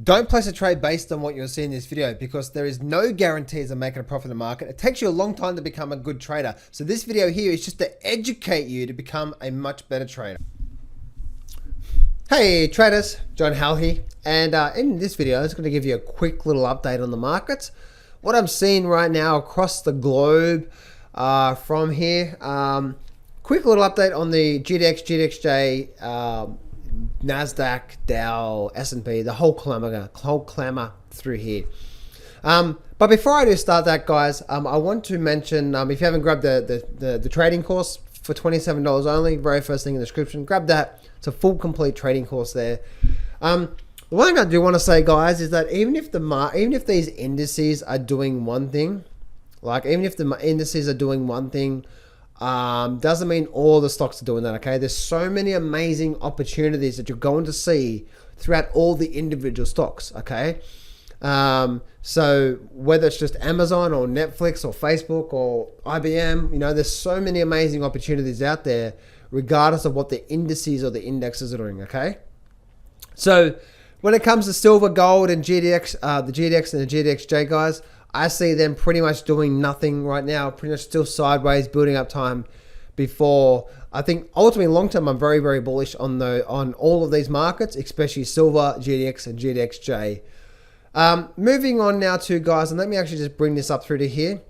Don't place a trade based on what you're seeing in this video because there is no guarantees of making a profit in the market. It takes you a long time to become a good trader. So this video here is just to educate you to become a much better trader. Hey traders, John Hal here. And in this video, I'm just going to give you a quick little update on the markets. What I'm seeing right now across the globe from here. Quick little update on the GDXJ, Nasdaq, Dow, S&P, the whole clamor through here. But before I do start that, guys, I want to mention, if you haven't grabbed the trading course for $27 only, very first thing in the description, grab that. It's a full complete trading course there. The one thing I do want to say, guys, is that even if these indices are doing one thing, doesn't mean all the stocks are doing that, okay? There's so many amazing opportunities that you're going to see throughout all the individual stocks, okay? So whether it's just Amazon or Netflix or Facebook or IBM, you know, there's so many amazing opportunities out there regardless of what the indices or the indexes are doing, okay? So when it comes to silver, gold, and GDX, the GDX and the GDXJ, guys, I see them pretty much doing nothing right now, pretty much still sideways, building up time before. I think ultimately long term, I'm very, very bullish on all of these markets, especially silver, GDX, and GDXJ. Moving on now to, guys, and let me actually just bring this up through to here.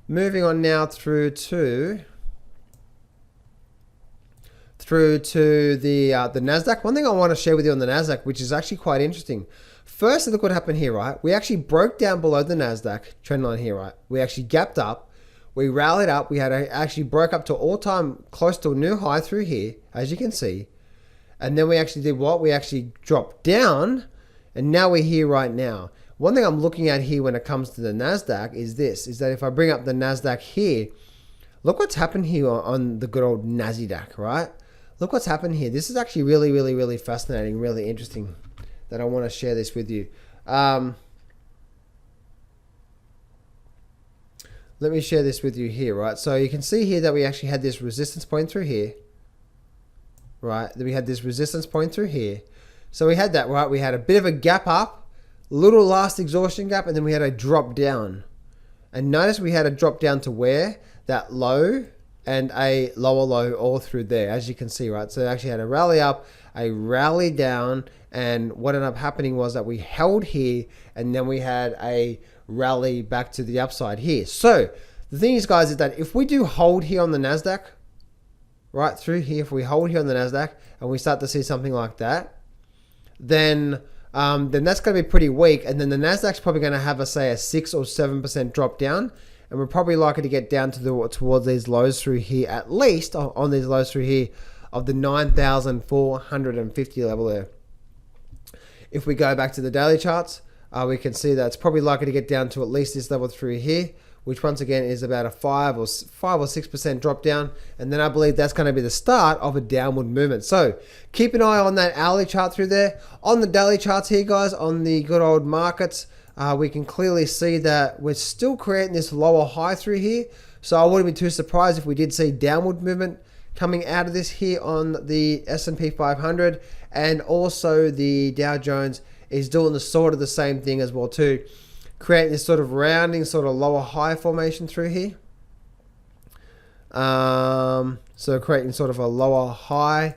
Moving on now through to the Nasdaq. One thing I want to share with you on the Nasdaq, which is actually quite interesting. First, look what happened here, right? We actually broke down below the Nasdaq trend line here, right? We actually gapped up. We rallied up. We actually broke up to all-time close to a new high through here, as you can see. And then we actually did what? We actually dropped down, and now we're here right now. One thing I'm looking at here when it comes to the Nasdaq is this, is that if I bring up the Nasdaq here, look what's happened here on the good old Nasdaq, right? Look what's happened here. This is actually really, really, really fascinating, really interesting, that I want to share this with you. Let me share this with you here, right? So you can see here that we actually had this resistance point through here, right? That we had this resistance point through here. So we had that, right? We had a bit of a gap up, little last exhaustion gap, and then we had a drop down. And notice we had a drop down to where? That low and a lower low all through there, as you can see, right? So it actually had a rally up, a rally down, and what ended up happening was that we held here, and then we had a rally back to the upside here. So the thing is, guys, is that if we do hold here on the Nasdaq, right through here, if we hold here on the Nasdaq and we start to see something like that, then that's going to be pretty weak, and then the Nasdaq's probably going to have, say, a 6 or 7% drop down, and we're probably likely to get down to towards these lows through here, at least on these lows through here of the 9,450 level there. If we go back to the daily charts, we can see that it's probably likely to get down to at least this level through here, which once again is about a 5 or 6% drop down. And then I believe that's going to be the start of a downward movement. So keep an eye on that hourly chart through there. On the daily charts here, guys, on the good old markets, we can clearly see that we're still creating this lower high through here. So I wouldn't be too surprised if we did see downward movement coming out of this here on the SP500, and also the Dow Jones is doing the sort of the same thing as well too, creating this sort of rounding, sort of lower high formation through here. So creating sort of a lower high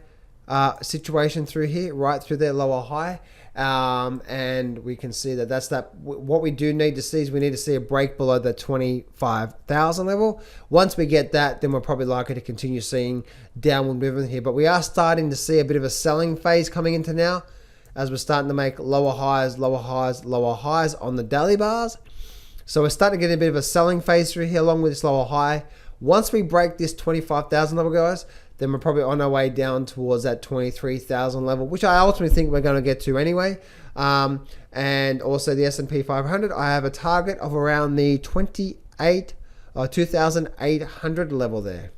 situation through here, right through their lower high. And we can see that what we do need to see is we need to see a break below the 25,000 level. Once we get that, then we're probably likely to continue seeing downward movement here. But we are starting to see a bit of a selling phase coming into now, as we're starting to make lower highs, lower highs, lower highs on the daily bars. So we're starting to get a bit of a selling phase through here along with this lower high. Once we break this 25,000 level, guys, then we're probably on our way down towards that 23,000 level, which I ultimately think we're going to get to anyway. And also the S&P 500, I have a target of around the 2,800 level there.